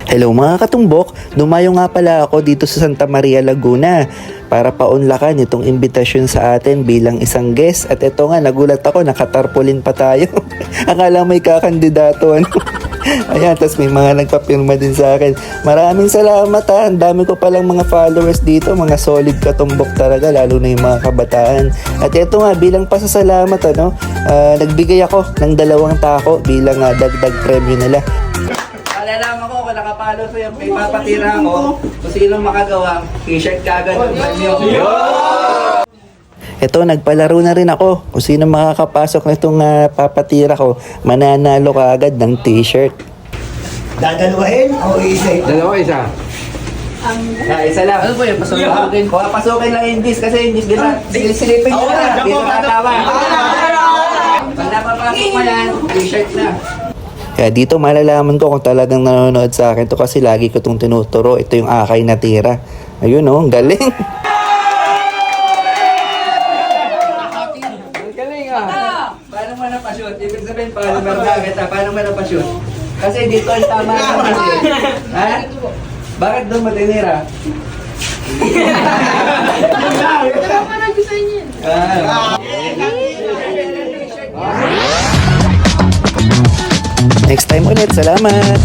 Hello mga katumbok, dumayo nga pala ako dito sa Santa Maria, Laguna para paunlakan itong imbitasyon sa atin bilang isang guest. At ito nga, nagulat ako, nakatarpulin pa tayo. Akala may kakandidato, ano? Ayan, tas may mga nagpapirma din sa akin. Maraming salamat ha, ang dami ko palang mga followers dito, mga solid katumbok talaga, lalo na yung mga kabataan. At ito nga, bilang pasasalamat, nagbigay ako ng 2 tako bilang dagdag premyo nila. Malalaman ko kung nakapalo sa yung ipapatira ko kung sino makagawa, t-shirt ka agad ng premyo. Ito, nagpalaro na rin ako. Kung sino makakapasok na itong papatira ko, mananalo ka agad ng t-shirt. Dadalawahin o isa? Isa. Isa lang. Ano po yun? Pasukin ko. Pasukin lang yung disc kasi yung disc, di ba? Silipin nyo na. Dito tatawa. Pag napapasok mo yan, t-shirt na. Kaya dito malalaman ko kung talagang nanonood sa akin to kasi lagi ko itong tinuturo. Ito yung akay na tira. Ayun ang galing. Galing ah. Paano mo napashoot? Ibig sabihin, paano mo Paano mo napashoot? Kasi dito ang tama na kasi. Ha? Bakit doon mo tinira? Wala pa nag-design yan. Next time ulit. Salamat!